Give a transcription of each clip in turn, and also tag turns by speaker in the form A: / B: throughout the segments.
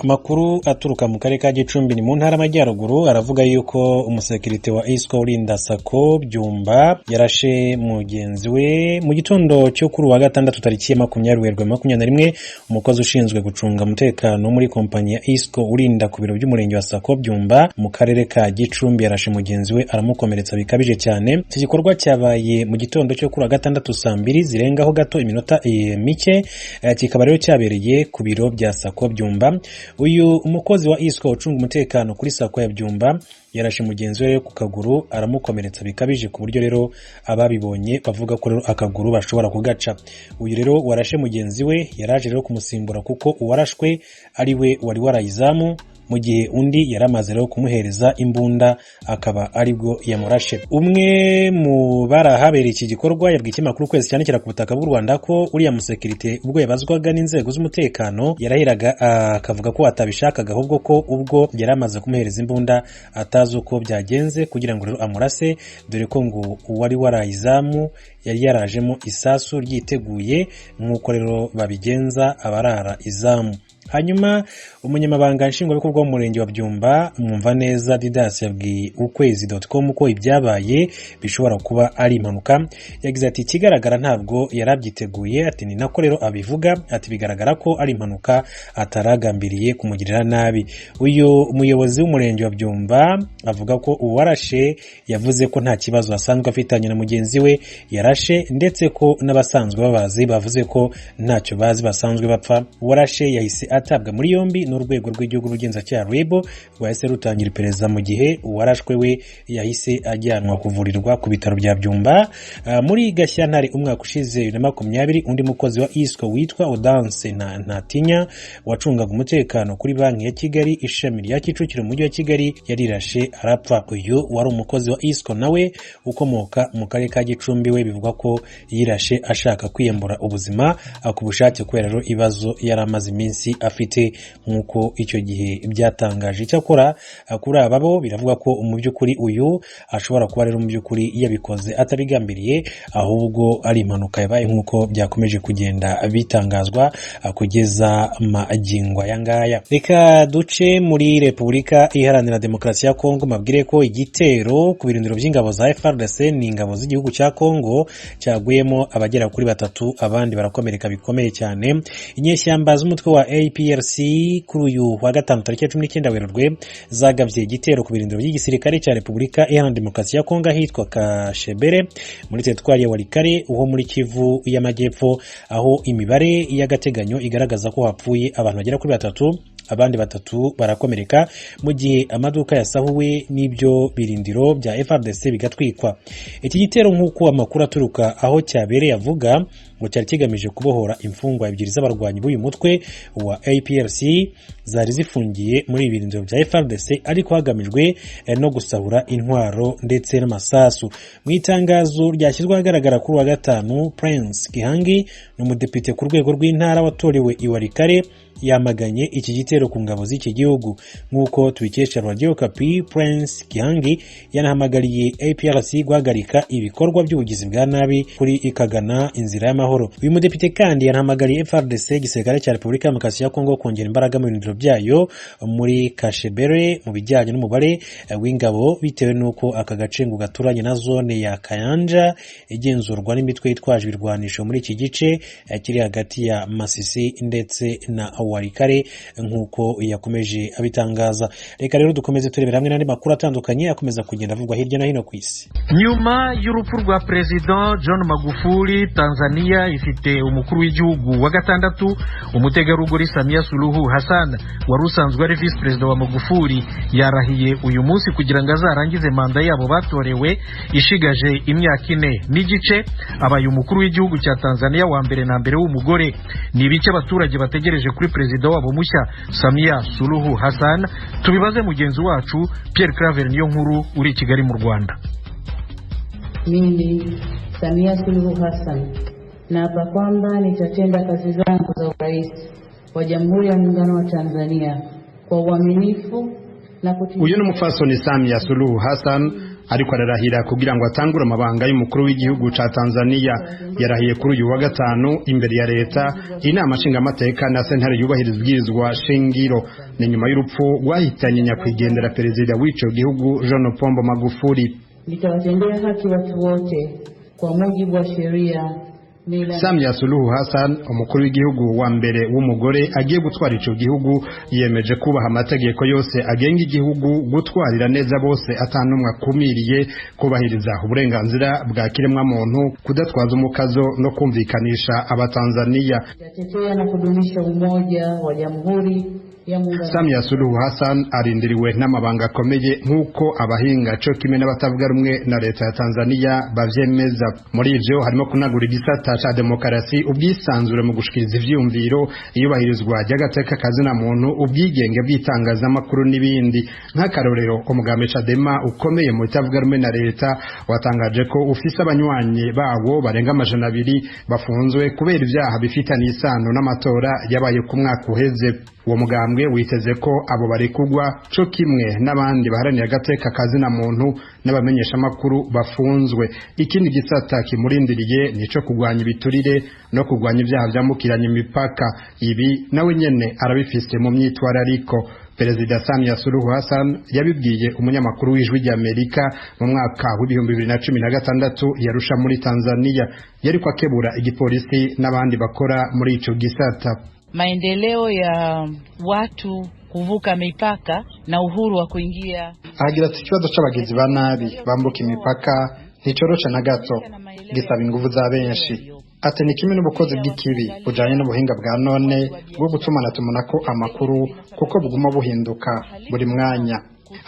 A: Amakuru aturuka mu karere ka Gicumbi ni mu ntara y'Amajyaruguru aravuga yuko umusekirite wa Isco urinda Sako Byumba yarashe mugenzi we mu gitondo cyo kuri wa gatandatu tariki ya 20/21 umukozi ushinzwe gucunga umutekano muri kompanyi ya Isco urinda ku biro by'umurenge wa Sako Byumba mu karere ka Gicumbi yarashe mugenzi we aramukomeretsa bikabije cyane. Iki gikorwa cyabaye mu gitondo cyo kuri wa gatandatu saa 2 zirengaho gato iminota mike, kikaba rero cyabereye ku biro bya Sako Byumba. Uyu umukozi wa Isco ucunga umutekano kuri Sako ya Byumba yarashe mugenzi we ku kaguru aramukomeretsa bikabije ku buryo rero ababibonye bavuga ko rero akaguru bashobora kugaca. Uyu rero warashe mugenzi we yaraje rero kumusimbura kuko uwarashwe ari we wari warayizamu, mu gihe undi yaramaze rero kumuhereza imbunda akaba aribwo yamurashe. Umwe mu barahabereye iki gikorwa yabwiye ikinyamakuru Kwezi cyane kira ku butaka bw'u Rwanda ko uriya musekirite ubwo yabazwaga n'inzego z'umutekano yarahiraga akavuga ko atabishakaga, ahubwo ko ubwo yaramaze kumuhereza imbunda atazi uko byagenze kugira ngo rero amurase, dore ko ngo uwari warayizamu yari yarajemo isasu ryiteguye nk'uko rero babigenza abarara izamu. Hanyuma umunyamabanga nshingwabikorwa w'umurenge wa Byumba Mwumva neza Didas yabwiye ukwezi.com ko ibyabaye bishobora kuba ari impanuka. Yagize ati ikigaragara ntabwo yarabyiteguye, ati ni nako rero abivuga, ati bigaragara ko ari impanuka ataragambiriye kumugirira nabi. Uyu umuyobozi w'umurenge wa Byumba avuga ko uwarashe yavuze ko nta kibazo asanzwe afitanye na mugenzi we yarashe, ndetse ko n'abasanzwe babazi bavuze ko ntacyo bazi basanzwe bapfa. Uwarashe yahise atabwa muri yombi n'urwego rw'igihugu rw'ubugenzacyaha RIB rwahise rutangira iperereza, mu gihe uwarashwe we yahise ajyanwa kuvurirwa ku bitaro bya Byumba. Muri Gashyantare umwaka ushize 2020 undi mukozi wa Isco witwa Odanse Ntatinya wacungaga umutekano kuri banki ya Kigali ishami rya Kicukiro mu mujyi wa Kigali yarirashe arapfa. Uyu wari umukozi wa Isco nawe ukomoka mu karere ka Gicumbi, we bivugwa ko yirashe ashaka kwiyambura ubuzima ku bushake kubera rero ibibazo yaramaze iminsi afite nk'uko icyo gihe byatangaje. Icyakora kuri ababo biravuga ko mu by'ukuri uyu ashobora kuba rero mu by'ukuri yabikoze atabigambiriye, ahubwo ari impanuka yabaye nk'uko byakomeje kugenda bitangazwa kugeza magingo aya ngaya. Reka duce muri Repubulika Iharanira Demokarasi ya Kongo, mabwire ko igitero ku birindiro by'ingabo za FARDC ni ingabo z'igihugu cya Kongo cyaguyemo abagera kuri 3, abandi barakomereka bikomeye cyane. Inyeshyamba z'umutwe wa APRC kuri uyu wa gatanu tariki 19 Werurwe zagabye igitero ku birindiro by'igisirikare cya Repubulika Iharanira Demokarasi ya Kongo hitwa Kashebere muri teritwari ya Walikare uho muri Kivu y'Amajyepfo, aho imibare y'agateganyo igaragaza ko hapfuye abantu bagera kuri 3, abandi 3 barakomereka, mu gihe amaduka yasahuwe n'ibyo birindiro bya FARDC bigatwikwa. Iki gitero nk'uko amakuru aturuka aho cyabereye avuga ngo cyari kigamije kubohora imfungwa ebyiri z'abarwanyi b'uyu mutwe wa APRC zari zifungiye muri ibirindiro bya FARDC, ariko hagamijwe no gusahura intwaro ndetse n'amasasu. Mu itangazo ryashyizwe ahagaragara kuri wa gatanu, Prince Gihangi n'umudepite ku rwego rw'intara watorewe i Walikare yamaganye iki gitero ku ngabo z'iki gihugu. Nk'uko tubikesha Radio Kapi, Prince Gihangi yanahamagariye APRC guhagarika ibikorwa by'ubugizi bwa nabi kuri ikagana inzira y'amahoro. Uyu mudepite kandi yanahamagariye FARDC igisirikare cya Repubulika Demokarasi ya Kongo kongera imbaraga mu birindiro byayo muri Kashebere mu bijyanye n'umubare w'ingabo, bitewe n'uko aka gace ngo gaturanye na zone ya Kayanja igenzurwa n'imitwe yitwaje ibirwanisho muri iki gice kiri hagati ya Masisi ndetse na Walikare nk'uko yakomeje abitangaza. Reka rero dukomeze turebera hamwe n'andi makuru atandukanye akomeza kugenda avugwa hirya no hino ku isi.
B: Nyuma y'urupfu rwa President John Magufuli, Tanzania ifite umukuru w'igihugu wa gatandatu, umutegarugori Samia Suluhu Hassan wari usanzwe ari vice president wa Magufuli yarahiye uyu munsi kugira ngo azarangize manda yabo batorewe ishigaje imyaka 4 n'igice. Abaye umukuru w'igihugu cya Tanzania wa mbere na mbere w'umugore. Ni bice abaturage bategereje kuri president wabo mushya Samia Suluhu Hassan. Tubibaze mugenzi wacu Pierre Claver niyo nkuru uri i Kigali mu Rwanda.
C: Mimi Samia Suluhu Hassan naapa kwamba nitatenda kazi zangu za urais wa Jamhuri ya Muungano wa Tanzania kwa uaminifu na
D: uyu n'umufasoni Samia Suluhu Hassan ariko ararahira kugira ngo atangure amabanga y'umukuru w'igihugu ca Tanzania. Yarahiye kuri uyu wa gatanu imbere ya leta, inama nshingamateka na sentare yubahiriza ubwirizwa shingiro. Ni nyuma y'urupfu rwahitanye nyakwigendera perezida w'ico gihugu John Pombe Magufuli.
C: Nitawatendea haki watu wote kwa mujibu wa sheria.
D: Samia Suluhu Hassan, umukuru w'igihugu wa mbere w'umugore agiye gutwara ico gihugu, yemeje kubaha amategeko yose agenga igihugu, gutwarira neza bose atanumwe akumiriye, kubahiriza uburenganzira bwa kiremwa muntu, kudatwaza umukazo no kumvikanisha abatanzania.
C: Yatetea na kudumisha umoja wa jamhuri.
D: Samia Suluhu Hassan arindiriwe n'amabanga akomeye nk'uko abahinga cyo kimwe n'abatavuga rumwe na leta ya Tanzania bavyemeza. Muri ivyo harimo kunagura igisata ca demokarasi, ubwisanzure mu gushikiriza ivyumviro, iyubahirizwa ry'agateka kazina muntu, ubwigenge bw'itangazamakuru n'ibindi. Nk'akarorero, umugambi Chadema ukomeye mu bitavuga rumwe na leta watangaje ko ufise abanywanyi bawo barenga 200 bafunzwe kubera ivyaha bifitanye isano n'amatora yabaye ku mwaka uheze. Uwo mugambwe witeze ko abo barekugwa cyo kimwe n'abandi baharanira agateka kazina muntu n'abamenyesha makuru bafunzwe. Ikindi gisata kimurindiriye nico kugwanya ibiturire no kugwanya ibyaha byambukiranya imipaka. Ibi nawe nyene arabifise mu myitwarariko. Perezida Samia Suluhu Hassan yabibwiye umunyamakuru w'ijwi ry'Amerika mu mwaka wa 2016 yarusha muri Tanzania. Yari kwakebura igipolisi n'abandi bakora muri ico gisata.
E: Maendeleo ya watu kuvuka mipaka na uhuru wa kuingia.
D: Agira ati ikibazo c'abagizi ba nabi bambuka imipaka nticorosha na gato, gisaba inguvu za benshi. Ati ni kimwe n'ubukozi bw'ikibi bujanye n'ubuhinga bwa none bwo gutumanaho amakuru kuko buguma buhinduka buri mwanya.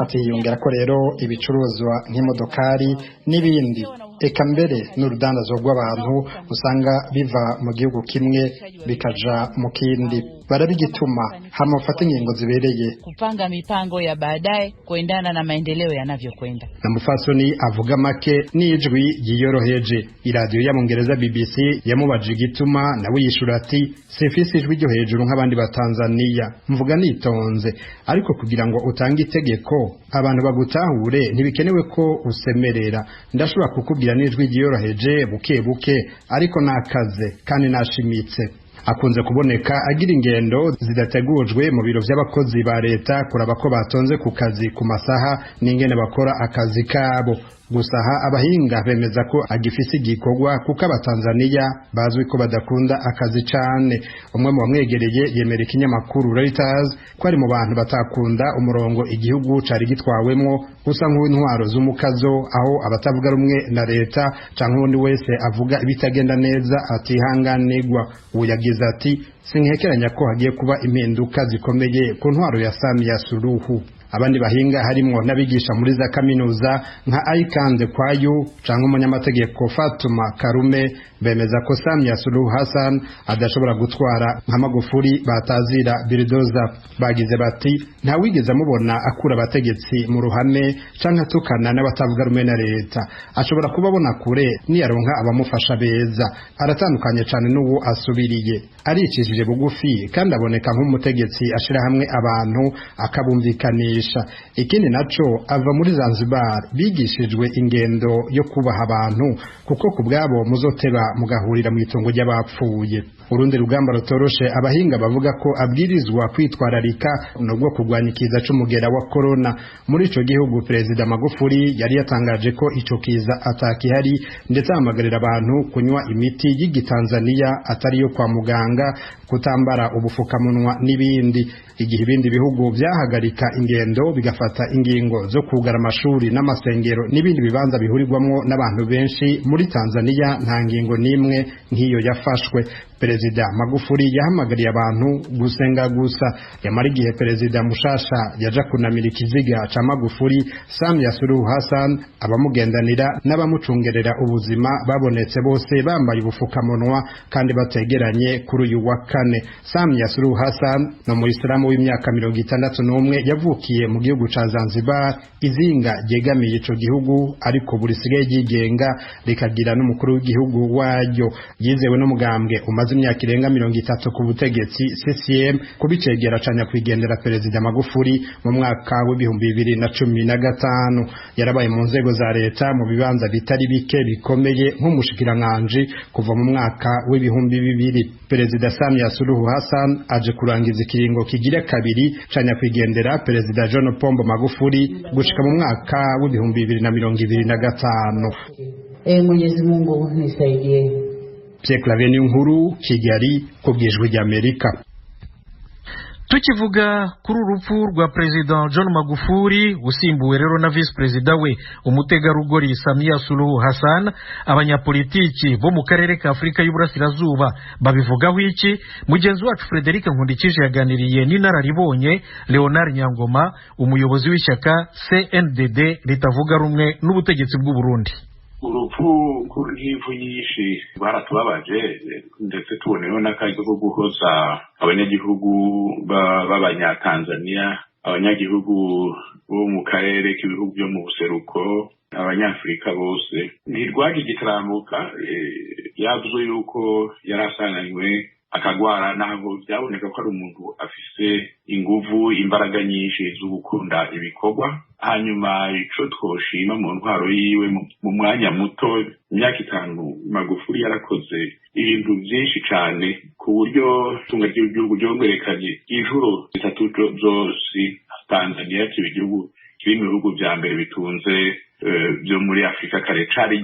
D: Ati yongera ko rero ibicuruzwa nk'imodokari n'ibindi, eka mbere n'urudandazo rw'abantu usanga biva mu gihugu kimwe bikaja mu kindi. Barabigituma hama ufata ingingo zibereye
E: kupanga mipango ya baadaye kuendana na maendeleo yanavyokwenda.
D: Na mufasoni avuga make n'ijwi yiyoroheje. Iradio ya Mongereza BBC yamubaje igituma nawe yishura ati sifisi ijwi ryo hejuru nk'abandi ba Tanzania, mvuga nitonze, ariko kugira ngo utange itegeko abantu bagutahure ntibikenewe ko usemerera. Ndashobora kukubwira n'ijwi yiyoroheje buke buke, ariko nakaze kandi nashimitse. Akunze kuboneka agira ingendo zidategujwe mu biro by'abakozi ba leta kuraba ko batonze ku kazi ku masaha n'ingene bakora akazi kabo. Gusaha abahinga bemeza ko agifise igikorwa kuko abatanzania bazwi ko badakunda akazi cane. Umwe mu bamwegereye yemera ikinyamakuru Reuters ko ari mu bantu batakunda umurongo igihugu cari gitwawemwo gusa nk'intwaro z'umukazo, aho abatavuga rumwe na leta canke undi wese avuga ibitagenda neza atihanganirwa. Ubu yagize ati sinkekeranya ko hagiye kuba impinduka zikomeye ku ntwaro ya Samia Suluhu. Abandi bahinga harimo n'abigisha muri za kaminuza nka Aikanze Kwayu canke umunyamategeko Fatuma Karume bemeza ko Samia Suluhu Hassan adashobora gutwara nka Magufuli batazira biridoza. Bagize bati nta wigeze amubona akura abategetsi mu ruhame canke atukana n'abatavuga rumwe na leta. Ashobora kubabona kure niyaronka abamufasha beza. Aratandukanye cane n'uwo asubiriye, aricishije bugufi kandi aboneka nk'umutegetsi ashira hamwe abantu akabumvikanisha. Ikindi naco ava muri Zanzibar bigishijwe ingendo yo kubaha abantu kuko kubwabo muzoteba mugahurira mu itongo ry'abapfuye. Urundi rugamba rutoroshe abahinga bavuga ko abwirizwa kwitwararika nubwo kugwanya ikiza c'umugera wa corona. Muri ico gihugu Perezida Magufuli yari yatangaje ko ico kiza atakihari, ndetse ahamagarira abantu kunywa imiti y'Igitanzania atari yo kwa muganga, kutambara ubufukamunwa n'ibindi. Igihe ibindi bihugu vyahagarika ingendo bigafata ingingo zo kugara amashuri n'amasengero n'ibindi bibanza bihurirwamwo n'abantu benshi, muri Tanzania nta ngingo nimwe nk'iyo yafashwe. Perezida Magufuli yahamagariye abantu gusenga gusa. Yamara igihe Perezida mushasha yaja kunamira ikiziga ca Magufuli, Samia Suluhu Hassan abamugendanira n'abamucungerera ubuzima babonetse bose bambaye ubufukamunwa kandi bategeranye kuri uyu wa kane. Samia Suluhu Hassan no mu Islamu w'imyaka 61 yavukiye ryavukiye mu gihugu ca Zanzibar, izinga ryegamiye ico gihugu ariko buri sigaye ryigenga rikagira n'umukuru w'igihugu waryo. Yizewe n'umugambwe umaze imyaka irenga 30 ku butegetsi CCM kubicegera ca nyakwigendera Perezida Magufuli mu mwaka w'ibihumbi 2015. Yarabaye mu nzego za leta mu bibanza bitari bike bikomeye nk'umushikiranganje kuva mu mwaka w'ibihumbi 2000. Perezida Samia Suluhu Hassan aje kurangiza ikiringo kigira kabiri ca nyakwigendera Perezida John Pombo Magufuli gushika mu mwaka w'ibihumbi 2025.
C: Mwenyezi Mungu nisaidie.
D: Pierre Claver Nkuru, Kigali, kubwijwe ry'Amerika.
B: Tukivuga kuri urupfu rwa President John Magufuli usimbuwe rero na Vice President we umutegarugori Samia Suluhu Hassan, abanyapolitiki bo mu karere ka Afrika y'Uburasirazuba babivugaho iki? Mugenzi wacu Frederic Nkundikije yaganiriye n'inararibonye Leonard Nyangoma, umuyobozi w'ishyaka CNDD ritavuga rumwe n'ubutegetsi bw'u Burundi.
F: Urupfu rw'ivu nyinshi baratubabaje, ndetse tuboneyeho n'akazi ko guhoza abanyagihugu b'abanyatanzania, abanyagihugu bo mu karere k'ibihugu byo mu buseruko, abanyafurika bose. Ntirwaje igitarambuka, yavuze yuko yarasanganywe akagwara, naho byaboneka ko ari umuntu afise inguvu, imbaraga nyinshi zo gukunda ibikorwa. Hanyuma ico twoshima mu ntwaro yiwe mu mwanya muto, imyaka 5, Magufuli yarakoze ibintu byinshi cyane ku buryo tunga ry'igihugu ryongerekanye inshuro 3 zose. Tanzania kiba igihugu kiri mu bihugu bya mbere bitunze byo muri Afrika kare cari